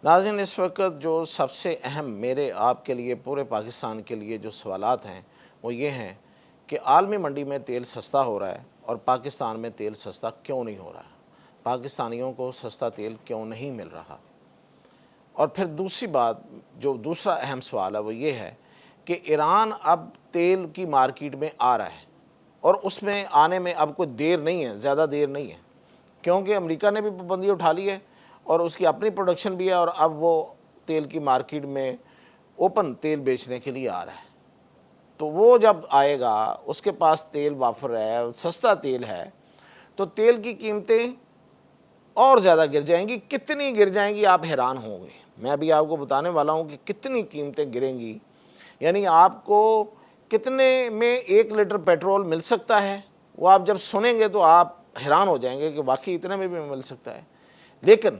ناظرین، اس وقت جو سب سے اہم میرے آپ کے لیے پورے پاکستان کے لیے جو سوالات ہیں وہ یہ ہیں کہ عالمی منڈی میں تیل سستا ہو رہا ہے اور پاکستان میں تیل سستا کیوں نہیں ہو رہا؟ پاکستانیوں کو سستا تیل کیوں نہیں مل رہا؟ اور پھر دوسری بات، جو دوسرا اہم سوال ہے وہ یہ ہے کہ ایران اب تیل کی مارکیٹ میں آ رہا ہے اور اس میں آنے میں اب کوئی دیر نہیں ہے، زیادہ دیر نہیں ہے، کیونکہ امریکہ نے بھی پابندی اٹھا لی ہے اور اس کی اپنی پروڈکشن بھی ہے اور اب وہ تیل کی مارکیٹ میں اوپن تیل بیچنے کے لیے آ رہا ہے۔ تو وہ جب آئے گا، اس کے پاس تیل وافر ہے، سستا تیل ہے، تو تیل کی قیمتیں اور زیادہ گر جائیں گی۔ کتنی گر جائیں گی آپ حیران ہوں گے۔ میں ابھی آپ کو بتانے والا ہوں کہ کتنی قیمتیں گریں گی، یعنی آپ کو کتنے میں 1 لیٹر پیٹرول مل سکتا ہے، وہ آپ جب سنیں گے تو آپ حیران ہو جائیں گے کہ واقعی اتنے میں بھی مل سکتا ہے۔ لیکن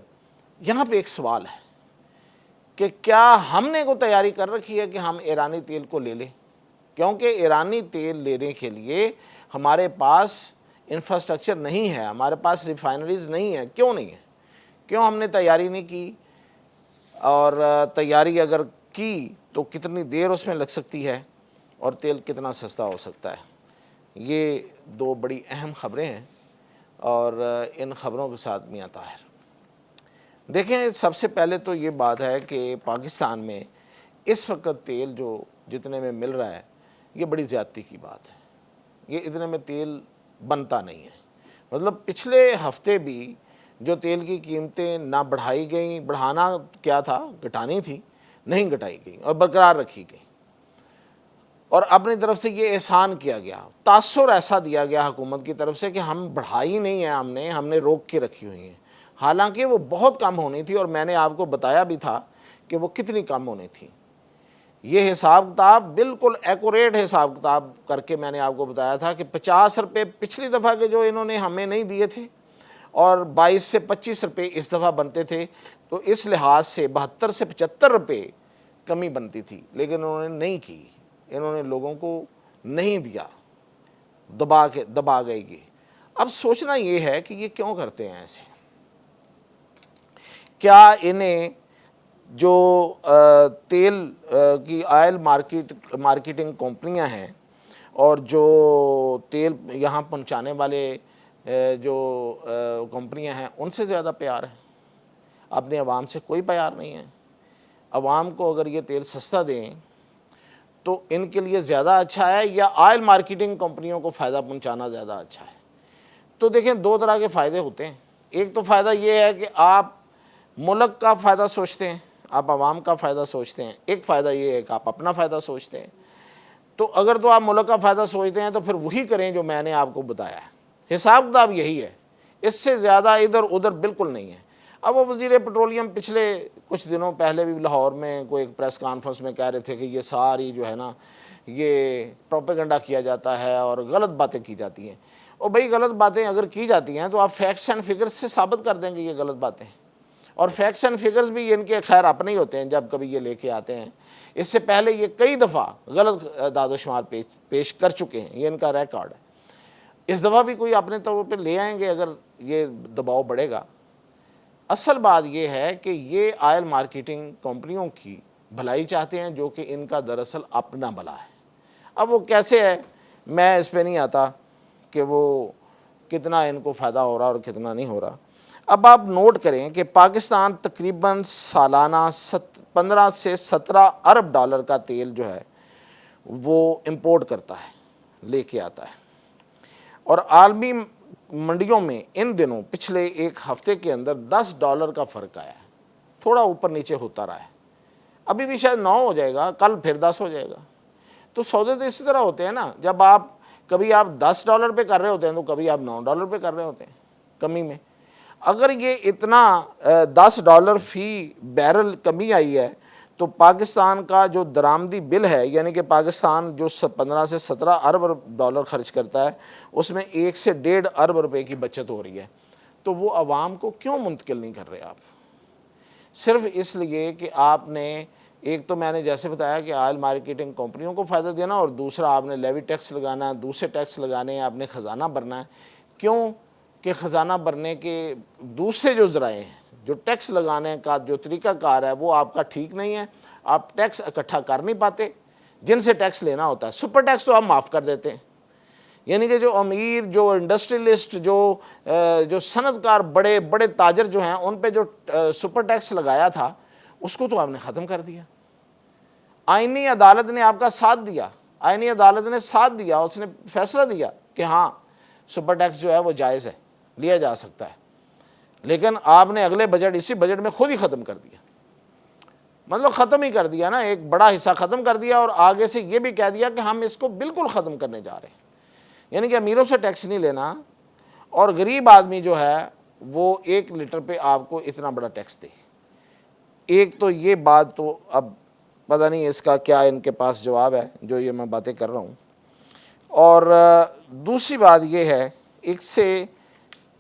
یہاں پہ ایک سوال ہے کہ کیا ہم نے کوئی تیاری کر رکھی ہے کہ ہم ایرانی تیل کو لے لیں؟ کیونکہ ایرانی تیل لینے کے لیے ہمارے پاس انفراسٹرکچر نہیں ہے، ہمارے پاس ریفائنریز نہیں ہے۔ کیوں نہیں ہے؟ کیوں ہم نے تیاری نہیں کی؟ اور تیاری اگر کی تو کتنی دیر اس میں لگ سکتی ہے اور تیل کتنا سستا ہو سکتا ہے؟ یہ دو بڑی اہم خبریں ہیں اور ان خبروں کے ساتھ میاں طاہر۔ دیکھیں، سب سے پہلے تو یہ بات ہے کہ پاکستان میں اس وقت تیل جو جتنے میں مل رہا ہے یہ بڑی زیادتی کی بات ہے۔ یہ اتنے میں تیل بنتا نہیں ہے۔ مطلب پچھلے ہفتے بھی جو تیل کی قیمتیں نہ بڑھائی گئیں، بڑھانا کیا تھا، گھٹانی تھی، نہیں گھٹائی گئی اور برقرار رکھی گئی، اور اپنی طرف سے یہ احسان کیا گیا، تاثر ایسا دیا گیا حکومت کی طرف سے کہ ہم بڑھائی نہیں ہے، ہم نے روک کے رکھی ہوئی ہیں، حالانکہ وہ بہت کم ہونی تھی اور میں نے آپ کو بتایا بھی تھا کہ وہ کتنی کم ہونی تھی۔ یہ حساب کتاب بالکل ایکوریٹ حساب کتاب کر کے میں نے آپ کو بتایا تھا کہ 50 روپے پچھلی دفعہ کے جو انہوں نے ہمیں نہیں دیے تھے اور 22 سے 25 روپے اس دفعہ بنتے تھے، تو اس لحاظ سے 72 سے 75 روپے کمی بنتی تھی، لیکن انہوں نے نہیں کی، انہوں نے لوگوں کو نہیں دیا، دبا گئی گی۔ اب سوچنا یہ ہے کہ یہ کیوں کرتے ہیں ایسے؟ کیا انہیں جو تیل کی آئل مارکیٹنگ کمپنیاں ہیں اور جو تیل یہاں پہنچانے والے جو کمپنیاں ہیں ان سے زیادہ پیار ہے؟ اپنے عوام سے کوئی پیار نہیں ہے۔ عوام کو اگر یہ تیل سستا دیں تو ان کے لیے زیادہ اچھا ہے یا آئل مارکیٹنگ کمپنیوں کو فائدہ پہنچانا زیادہ اچھا ہے؟ تو دیکھیں، دو طرح کے فائدے ہوتے ہیں۔ ایک تو فائدہ یہ ہے کہ آپ ملک کا فائدہ سوچتے ہیں، آپ عوام کا فائدہ سوچتے ہیں۔ ایک فائدہ یہ ہے کہ آپ اپنا فائدہ سوچتے ہیں۔ تو اگر تو آپ ملک کا فائدہ سوچتے ہیں تو پھر وہی کریں جو میں نے آپ کو بتایا ہے۔ حساب کتاب یہی ہے، اس سے زیادہ ادھر ادھر بالکل نہیں ہے۔ اب وہ وزیر پیٹرولیم پچھلے کچھ دنوں پہلے بھی لاہور میں کوئی ایک پریس کانفرنس میں کہہ رہے تھے کہ یہ ساری جو ہے نا یہ پروپیگنڈا کیا جاتا ہے اور غلط باتیں کی جاتی ہیں۔ اور بھئی غلط باتیں اگر کی جاتی ہیں تو آپ فیکٹس اینڈ فگرز سے ثابت کر دیں گے یہ غلط باتیں، اور فیکٹس اینڈ فگرز بھی ان کے خیر اپنے ہی ہوتے ہیں جب کبھی یہ لے کے آتے ہیں۔ اس سے پہلے یہ کئی دفعہ غلط داد و شمار پیش کر چکے ہیں، یہ ان کا ریکارڈ ہے۔ اس دفعہ بھی کوئی اپنے طور پہ لے آئیں گے اگر یہ دباؤ بڑھے گا۔ اصل بات یہ ہے کہ یہ آئل مارکیٹنگ کمپنیوں کی بھلائی چاہتے ہیں جو کہ ان کا دراصل اپنا بھلا ہے۔ اب وہ کیسے ہے میں اس پہ نہیں آتا کہ وہ کتنا ان کو فائدہ ہو رہا اور کتنا نہیں ہو رہا۔ اب آپ نوٹ کریں کہ پاکستان تقریباً سالانہ 15 سے 17 ارب ڈالر کا تیل جو ہے وہ امپورٹ کرتا ہے، لے کے آتا ہے، اور عالمی منڈیوں میں ان دنوں پچھلے ایک ہفتے کے اندر $10 کا فرق آیا ہے، تھوڑا اوپر نیچے ہوتا رہا ہے، ابھی بھی شاید 9 ہو جائے گا، کل پھر 10 ہو جائے گا۔ تو سودے تو اسی طرح ہوتے ہیں نا، جب آپ کبھی آپ $10 پہ کر رہے ہوتے ہیں تو کبھی آپ $9 پہ کر رہے ہوتے ہیں کمی میں۔ اگر یہ اتنا $10 فی بیرل کمی آئی ہے تو پاکستان کا جو درآمدی بل ہے، یعنی کہ پاکستان جو 15 سے 17 ارب ڈالر خرچ کرتا ہے، اس میں 1 سے 1.5 ارب روپے کی بچت ہو رہی ہے۔ تو وہ عوام کو کیوں منتقل نہیں کر رہے آپ؟ صرف اس لیے کہ آپ نے ایک تو میں نے جیسے بتایا کہ آئل مارکیٹنگ کمپنیوں کو فائدہ دینا، اور دوسرا آپ نے لیوی ٹیکس لگانا ہے، دوسرے ٹیکس لگانے ہیں، آپ نے خزانہ بھرنا ہے۔ کیوں کہ خزانہ بھرنے کے دوسرے جو ذرائع ہیں جو ٹیکس لگانے کا جو طریقہ کار ہے وہ آپ کا ٹھیک نہیں ہے، آپ ٹیکس اکٹھا کر نہیں پاتے، جن سے ٹیکس لینا ہوتا ہے سپر ٹیکس تو آپ معاف کر دیتے ہیں، یعنی کہ جو امیر، جو انڈسٹریلسٹ، جو صنعت کار، بڑے بڑے تاجر جو ہیں، ان پہ جو سپر ٹیکس لگایا تھا اس کو تو آپ نے ختم کر دیا۔ آئینی عدالت نے آپ کا ساتھ دیا، آئینی عدالت نے ساتھ دیا، اس نے فیصلہ دیا کہ ہاں سپر ٹیکس جو ہے وہ جائز ہے، لیا جا سکتا ہے، لیکن آپ نے اگلے بجٹ، اسی بجٹ میں خود ہی ختم کر دیا، مطلب ختم ہی کر دیا نا، ایک بڑا حصہ ختم کر دیا، اور آگے سے یہ بھی کہہ دیا کہ ہم اس کو بالکل ختم کرنے جا رہے ہیں، یعنی کہ امیروں سے ٹیکس نہیں لینا، اور غریب آدمی جو ہے وہ 1 لیٹر پہ آپ کو اتنا بڑا ٹیکس دے۔ ایک تو یہ بات تو اب پتہ نہیں اس کا کیا ان کے پاس جواب ہے جو یہ میں باتیں کر رہا ہوں، اور دوسری بات یہ ہے، ایک سے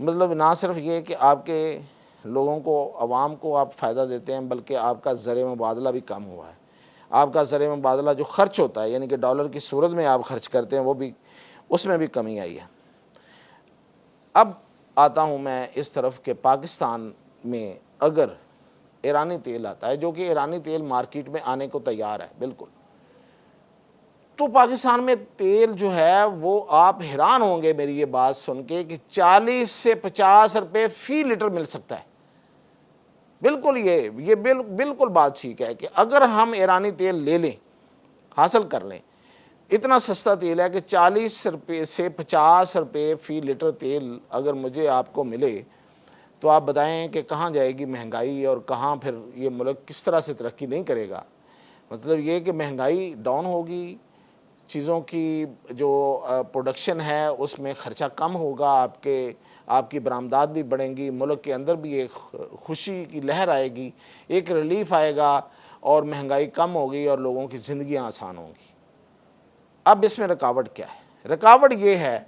مطلب نہ صرف یہ کہ آپ کے لوگوں کو، عوام کو آپ فائدہ دیتے ہیں، بلکہ آپ کا زر مبادلہ بھی کم ہوا ہے، آپ کا زر مبادلہ جو خرچ ہوتا ہے، یعنی کہ ڈالر کی صورت میں آپ خرچ کرتے ہیں، وہ بھی، اس میں بھی کمی آئی ہے۔ اب آتا ہوں میں اس طرف کہ پاکستان میں اگر ایرانی تیل آتا ہے، جو کہ ایرانی تیل مارکیٹ میں آنے کو تیار ہے بالکل، تو پاکستان میں تیل جو ہے وہ آپ حیران ہوں گے میری یہ بات سن کے کہ 40 سے 50 روپے فی لیٹر مل سکتا ہے۔ بالکل یہ بالکل بات ٹھیک ہے کہ اگر ہم ایرانی تیل لے لیں، حاصل کر لیں، اتنا سستا تیل ہے کہ 40 روپے سے 50 روپے فی لیٹر تیل اگر مجھے آپ کو ملے، تو آپ بتائیں کہ کہاں جائے گی مہنگائی، اور کہاں پھر یہ ملک کس طرح سے ترقی نہیں کرے گا۔ مطلب یہ کہ مہنگائی ڈاؤن ہوگی، چیزوں کی جو پروڈکشن ہے اس میں خرچہ کم ہوگا، آپ کی برآمدات بھی بڑھیں گی، ملک کے اندر بھی ایک خوشی کی لہر آئے گی، ایک ریلیف آئے گا، اور مہنگائی کم ہوگی اور لوگوں کی زندگیاں آسان ہوں گی۔ اب اس میں رکاوٹ کیا ہے؟ رکاوٹ یہ ہے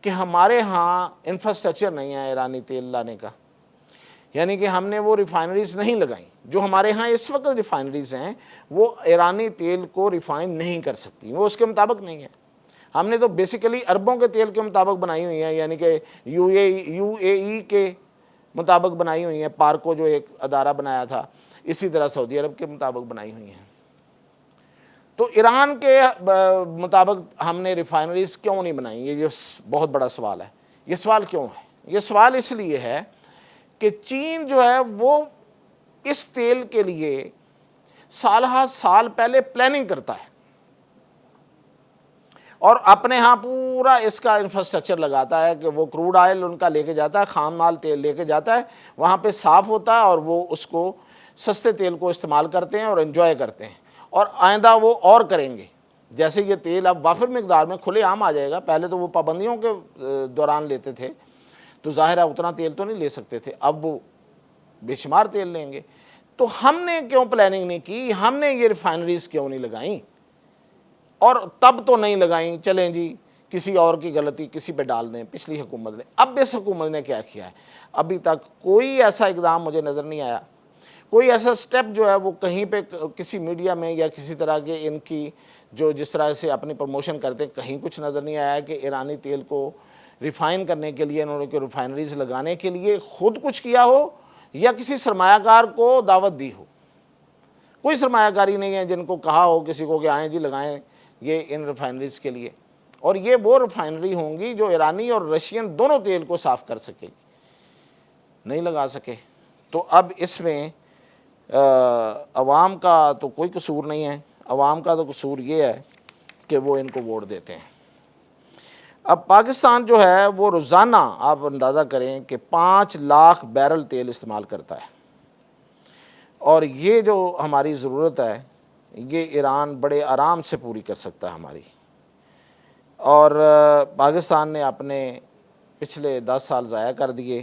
کہ ہمارے ہاں انفراسٹرکچر نہیں ہے ایرانی تیل لانے کا، یعنی کہ ہم نے وہ ریفائنریز نہیں لگائیں، جو ہمارے ہاں اس وقت ریفائنریز ہیں وہ ایرانی تیل کو ریفائن نہیں کر سکتی، وہ اس کے مطابق نہیں ہے۔ ہم نے تو بیسیکلی عربوں کے تیل کے مطابق بنائی ہوئی ہیں، یعنی کہ یو اے ای کے مطابق بنائی ہوئی ہیں، پارکو جو ایک ادارہ بنایا تھا، اسی طرح سعودی عرب کے مطابق بنائی ہوئی ہیں۔ تو ایران کے مطابق ہم نے ریفائنریز کیوں نہیں بنائی؟ یہ جو بہت بڑا سوال ہے۔ یہ سوال کیوں ہے؟ یہ سوال اس لیے ہے کہ چین جو ہے وہ اس تیل کے لیے سال ہا سال پہلے پلاننگ کرتا ہے، اور اپنے ہاں پورا اس کا انفراسٹرکچر لگاتا ہے کہ وہ کروڈ آئل ان کا لے کے جاتا ہے، خام مال تیل لے کے جاتا ہے، وہاں پہ صاف ہوتا ہے، اور وہ اس کو سستے تیل کو استعمال کرتے ہیں اور انجوائے کرتے ہیں، اور آئندہ وہ اور کریں گے۔ جیسے یہ تیل اب وافر مقدار میں کھلے عام آ جائے گا، پہلے تو وہ پابندیوں کے دوران لیتے تھے تو ظاہر ہے اتنا تیل تو نہیں لے سکتے تھے، اب وہ بے شمار تیل لیں گے۔ تو ہم نے کیوں پلاننگ نہیں کی؟ ہم نے یہ ریفائنریز کیوں نہیں لگائیں؟ اور تب تو نہیں لگائیں، چلیں جی کسی اور کی غلطی کسی پہ ڈال دیں، پچھلی حکومت نے۔ اب اس حکومت نے کیا کیا ہے؟ ابھی تک کوئی ایسا اقدام مجھے نظر نہیں آیا، کوئی ایسا سٹیپ جو ہے وہ کہیں پہ کسی میڈیا میں یا کسی طرح کے ان کی جو جس طرح سے اپنی پروموشن کرتے ہیں، کہیں کچھ نظر نہیں آیا کہ ایرانی تیل کو ریفائن کرنے کے لیے، انہوں نے ریفائنریز لگانے کے لیے خود کچھ کیا ہو یا کسی سرمایہ کار کو دعوت دی ہو۔ کوئی سرمایہ کاری نہیں ہے جن کو کہا ہو کسی کو کہ آئیں جی لگائیں یہ ان ریفائنریز کے لیے، اور یہ وہ ریفائنری ہوں گی جو ایرانی اور رشین دونوں تیل کو صاف کر سکے گی، نہیں لگا سکے۔ تو اب اس میں عوام کا تو کوئی قصور نہیں ہے، عوام کا تو قصور یہ ہے کہ وہ ان کو ووٹ دیتے ہیں۔ اب پاکستان جو ہے وہ روزانہ آپ اندازہ کریں کہ 5 لاکھ بیرل تیل استعمال کرتا ہے، اور یہ جو ہماری ضرورت ہے یہ ایران بڑے آرام سے پوری کر سکتا ہے ہماری، اور پاکستان نے اپنے پچھلے 10 سال ضائع کر دیے،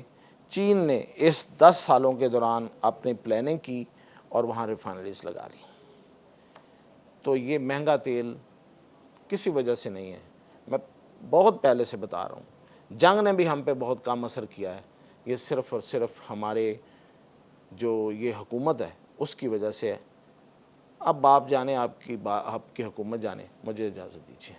چین نے اس 10 سالوں کے دوران اپنی پلاننگ کی اور وہاں ریفائنریز لگا لی۔ تو یہ مہنگا تیل کسی وجہ سے نہیں ہے، میں بہت پہلے سے بتا رہا ہوں، جنگ نے بھی ہم پہ بہت کم اثر کیا ہے، یہ صرف اور صرف ہمارے جو یہ حکومت ہے اس کی وجہ سے ہے۔ اب آپ جانے، آپ کی حکومت جانے، مجھے اجازت دیجیے۔